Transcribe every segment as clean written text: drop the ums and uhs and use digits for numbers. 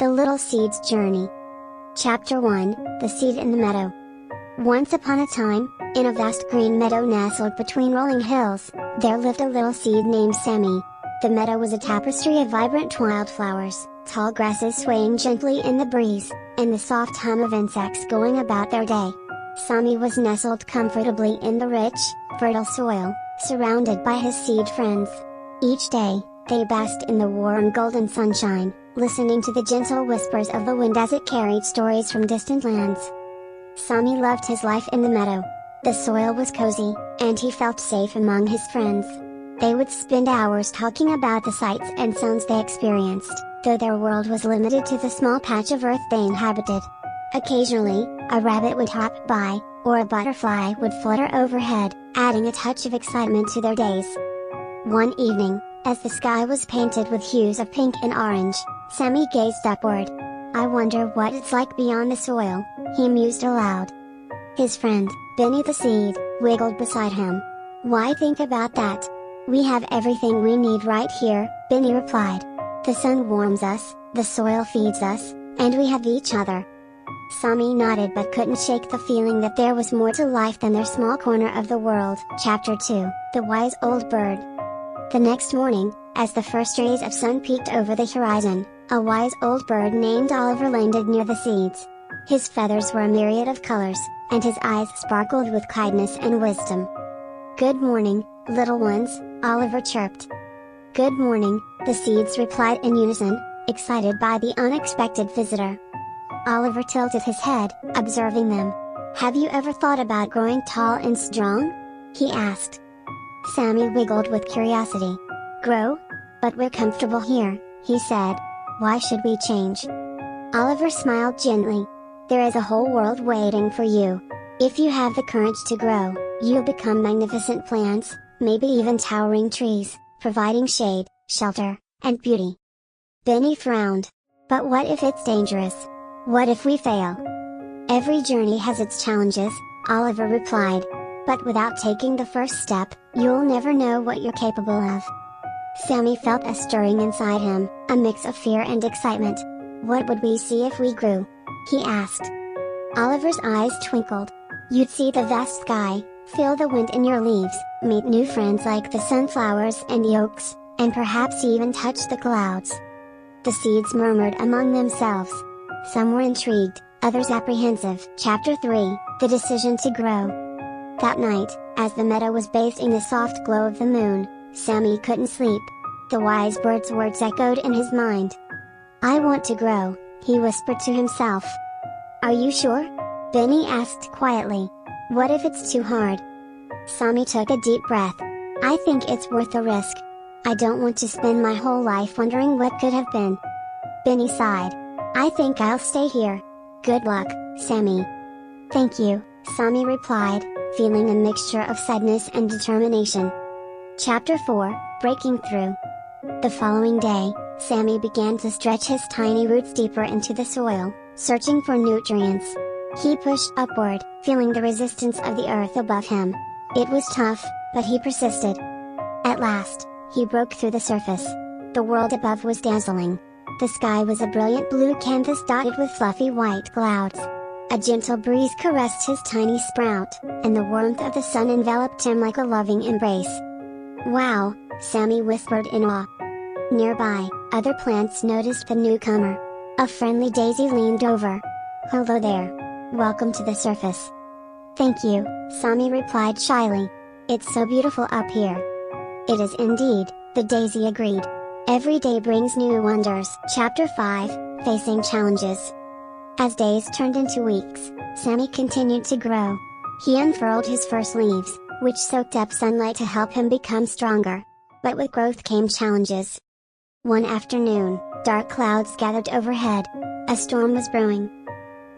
The Little Seed's Journey. Chapter 1, The Seed in the Meadow. Once upon a time, in a vast green meadow nestled between rolling hills, there lived a little seed named Sammy. The meadow was a tapestry of vibrant wildflowers, tall grasses swaying gently in the breeze, and the soft hum of insects going about their day. Sammy was nestled comfortably in the rich, fertile soil, surrounded by his seed friends. Each day, they basked in the warm golden sunshine, listening to the gentle whispers of the wind as it carried stories from distant lands. Sammy loved his life in the meadow. The soil was cozy, and he felt safe among his friends. They would spend hours talking about the sights and sounds they experienced, though their world was limited to the small patch of earth they inhabited. Occasionally, a rabbit would hop by, or a butterfly would flutter overhead, adding a touch of excitement to their days. One evening, as the sky was painted with hues of pink and orange, Sammy gazed upward. "I wonder what it's like beyond the soil," he mused aloud. His friend, Benny the Seed, wiggled beside him. "Why think about that? We have everything we need right here," Benny replied. "The sun warms us, the soil feeds us, and we have each other." Sammy nodded but couldn't shake the feeling that there was more to life than their small corner of the world. Chapter 2, The Wise Old Bird. The next morning, as the first rays of sun peeked over the horizon, a wise old bird named Oliver landed near the seeds. His feathers were a myriad of colors, and his eyes sparkled with kindness and wisdom. "Good morning, little ones," Oliver chirped. "Good morning," the seeds replied in unison, excited by the unexpected visitor. Oliver tilted his head, observing them. "Have you ever thought about growing tall and strong?" he asked. Sammy wiggled with curiosity. "Grow? But we're comfortable here," he said. "Why should we change?" Oliver smiled gently. "There is a whole world waiting for you. If you have the courage to grow, you'll become magnificent plants, maybe even towering trees, providing shade, shelter, and beauty." Benny frowned. "But what if it's dangerous? What if we fail?" "Every journey has its challenges," Oliver replied. "But without taking the first step, you'll never know what you're capable of." Sammy felt a stirring inside him, a mix of fear and excitement. "What would we see if we grew?" he asked. Oliver's eyes twinkled. "You'd see the vast sky, feel the wind in your leaves, meet new friends like the sunflowers and the oaks, and perhaps even touch the clouds." The seeds murmured among themselves. Some were intrigued, others apprehensive. Chapter 3, The Decision to Grow. That night, as the meadow was bathed in the soft glow of the moon, Sammy couldn't sleep. The wise bird's words echoed in his mind. "I want to grow," he whispered to himself. "Are you sure?" Benny asked quietly. "What if it's too hard?" Sammy took a deep breath. "I think it's worth the risk. I don't want to spend my whole life wondering what could have been." Benny sighed. "I think I'll stay here. Good luck, Sammy." "Thank you," Sammy replied, feeling a mixture of sadness and determination. Chapter 4, Breaking Through. The following day, Sammy began to stretch his tiny roots deeper into the soil, searching for nutrients. He pushed upward, feeling the resistance of the earth above him. It was tough, but he persisted. At last, he broke through the surface. The world above was dazzling. The sky was a brilliant blue canvas dotted with fluffy white clouds. A gentle breeze caressed his tiny sprout, and the warmth of the sun enveloped him like a loving embrace. "Wow," Sammy whispered in awe. Nearby, other plants noticed the newcomer. A friendly daisy leaned over. "Hello there. Welcome to the surface." "Thank you," Sammy replied shyly. "It's so beautiful up here." "It is indeed," the daisy agreed. "Every day brings new wonders." Chapter 5, Facing Challenges. As days turned into weeks, Sammy continued to grow. He unfurled his first leaves, which soaked up sunlight to help him become stronger. But with growth came challenges. One afternoon, dark clouds gathered overhead. A storm was brewing.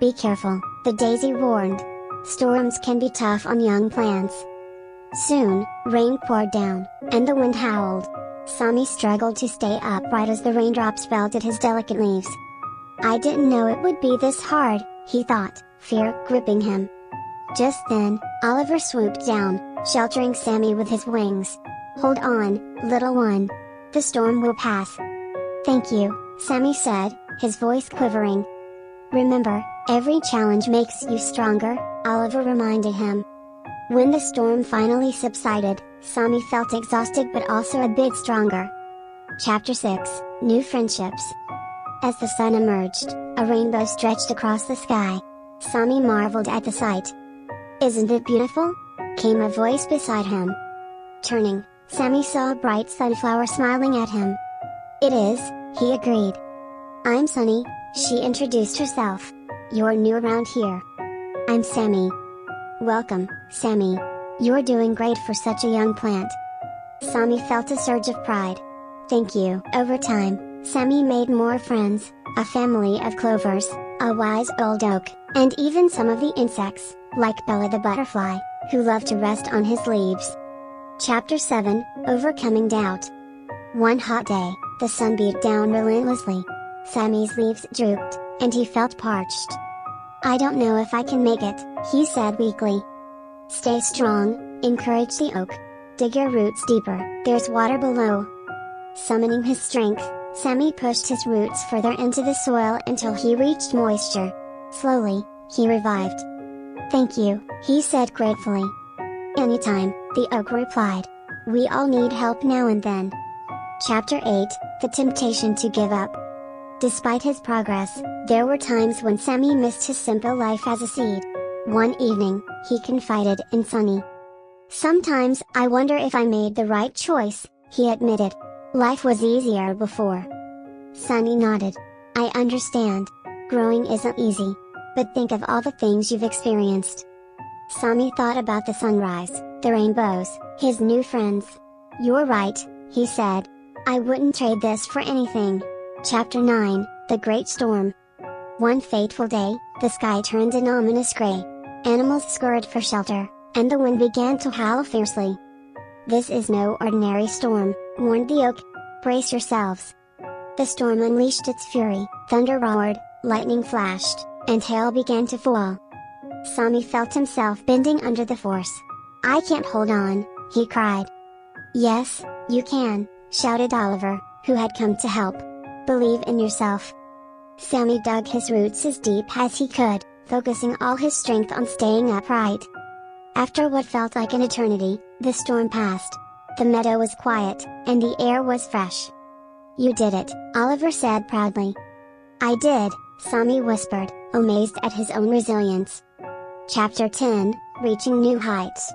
"Be careful," the daisy warned. "Storms can be tough on young plants." Soon, rain poured down, and the wind howled. Sammy struggled to stay upright as the raindrops pelted his delicate leaves. "I didn't know it would be this hard," he thought, fear gripping him. Just then, Oliver swooped down, sheltering Sammy with his wings. "Hold on, little one. The storm will pass." "Thank you," Sammy said, his voice quivering. "Remember, every challenge makes you stronger," Oliver reminded him. When the storm finally subsided, Sammy felt exhausted but also a bit stronger. Chapter 6, New Friendships. As the sun emerged, a rainbow stretched across the sky. Sammy marveled at the sight. "Isn't it beautiful?" came a voice beside him. Turning, Sammy saw a bright sunflower smiling at him. "It is," he agreed. "I'm Sunny," she introduced herself. "You're new around here." "I'm Sammy." "Welcome, Sammy. You're doing great for such a young plant." Sammy felt a surge of pride. "Thank you." Over time, Sammy made more friends, a family of clovers, a wise old oak, and even some of the insects, like Bella the butterfly, who loved to rest on his leaves. Chapter 7, Overcoming Doubt. One hot day, the sun beat down relentlessly. Sammy's leaves drooped, and he felt parched. "I don't know if I can make it," he said weakly. "Stay strong," encouraged the oak. "Dig your roots deeper, there's water below." Summoning his strength, Sammy pushed his roots further into the soil until he reached moisture. Slowly, he revived. "Thank you," he said gratefully. "Anytime," the oak replied. "We all need help now and then." Chapter 8, The Temptation to Give Up. Despite his progress, there were times when Sammy missed his simple life as a seed. One evening, he confided in Sunny. "Sometimes I wonder if I made the right choice," he admitted. "Life was easier before." Sunny nodded. "I understand. Growing isn't easy. But think of all the things you've experienced." Sammy thought about the sunrise, the rainbows, his new friends. "You're right," he said. "I wouldn't trade this for anything." Chapter 9, The Great Storm. One fateful day, the sky turned an ominous gray. Animals scurried for shelter, and the wind began to howl fiercely. "This is no ordinary storm," warned the oak. "Brace yourselves." The storm unleashed its fury, thunder roared, lightning flashed, and hail began to fall. Sammy felt himself bending under the force. "I can't hold on," he cried. "Yes, you can," shouted Oliver, who had come to help. "Believe in yourself." Sammy dug his roots as deep as he could, focusing all his strength on staying upright. After what felt like an eternity, the storm passed. The meadow was quiet, and the air was fresh. "You did it," Oliver said proudly. "I did," Sammy whispered, amazed at his own resilience. Chapter 10, Reaching New Heights.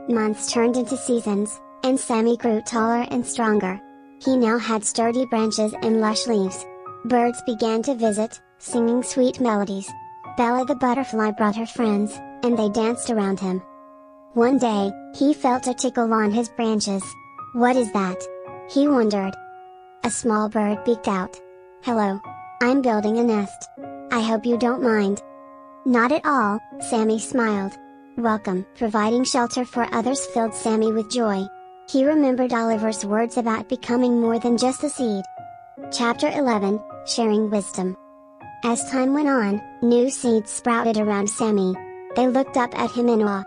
Months turned into seasons, and Sammy grew taller and stronger. He now had sturdy branches and lush leaves. Birds began to visit, singing sweet melodies. Bella the butterfly brought her friends, and they danced around him. One day, he felt a tickle on his branches. "What is that?" he wondered. A small bird beaked out. "Hello. I'm building a nest. I hope you don't mind." "Not at all," Sammy smiled. "Welcome." Providing shelter for others filled Sammy with joy. He remembered Oliver's words about becoming more than just a seed. Chapter 11, Sharing Wisdom. As time went on, new seeds sprouted around Sammy. They looked up at him in awe.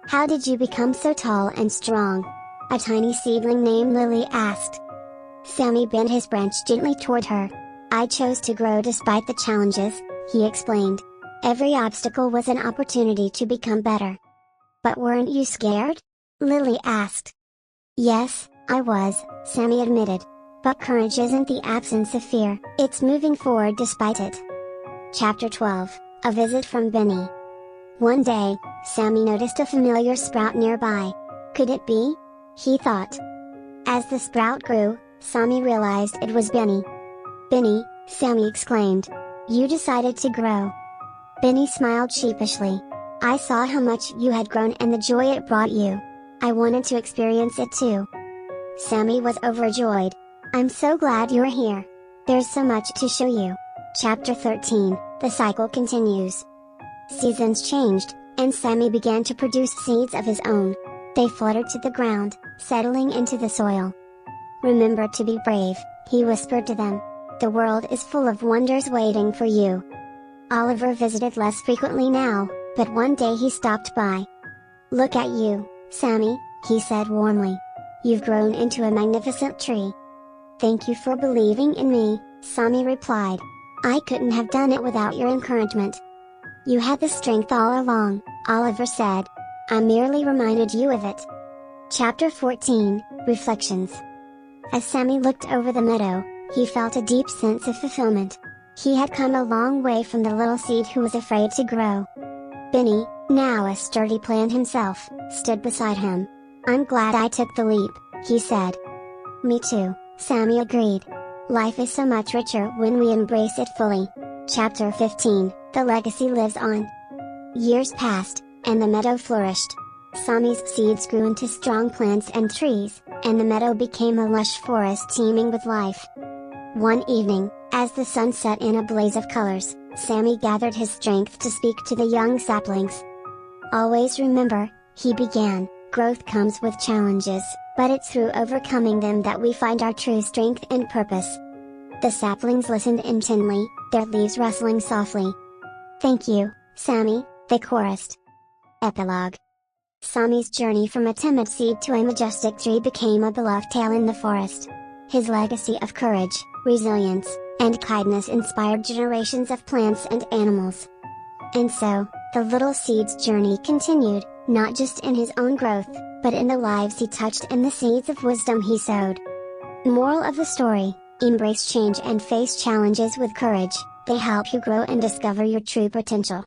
"How did you become so tall and strong?" a tiny seedling named Lily asked. Sammy bent his branch gently toward her. "I chose to grow despite the challenges," he explained. "Every obstacle was an opportunity to become better." "But weren't you scared?" Lily asked. "Yes, I was," Sammy admitted. "But courage isn't the absence of fear, it's moving forward despite it." Chapter 12, A Visit from Benny. One day, Sammy noticed a familiar sprout nearby. Could it be? He thought. As the sprout grew, Sammy realized it was Benny. "Benny," Sammy exclaimed. "You decided to grow." Benny smiled sheepishly. "I saw how much you had grown and the joy it brought you. I wanted to experience it too." Sammy was overjoyed. "I'm so glad you're here. There's so much to show you." Chapter 13, The Cycle Continues. Seasons changed, and Sammy began to produce seeds of his own. They fluttered to the ground, settling into the soil. "Remember to be brave," he whispered to them. "The world is full of wonders waiting for you." Oliver visited less frequently now, but one day he stopped by. "Look at you, Sammy," he said warmly. "You've grown into a magnificent tree." "Thank you for believing in me," Sammy replied. I couldn't have done it without your encouragement. You had the strength all along, Oliver said. I merely reminded you of it. Chapter 14, Reflections. As Sammy looked over the meadow, he felt a deep sense of fulfillment. He had come a long way from the little seed who was afraid to grow. Benny, now a sturdy plant himself, stood beside him. I'm glad I took the leap, he said. Me too, Sammy agreed. Life is so much richer when we embrace it fully. Chapter 15, The Legacy Lives On. Years passed, and the meadow flourished. Sammy's seeds grew into strong plants and trees, and the meadow became a lush forest teeming with life. One evening, as the sun set in a blaze of colors, Sammy gathered his strength to speak to the young saplings. Always remember, he began, growth comes with challenges, but it's through overcoming them that we find our true strength and purpose. The saplings listened intently, their leaves rustling softly. Thank you, Sammy, they chorused. Epilogue. Sammy's journey from a timid seed to a majestic tree became a beloved tale in the forest. His legacy of courage, resilience, and kindness inspired generations of plants and animals. And so, the little seed's journey continued, not just in his own growth, but in the lives he touched and the seeds of wisdom he sowed. Moral of the story: embrace change and face challenges with courage. They help you grow and discover your true potential.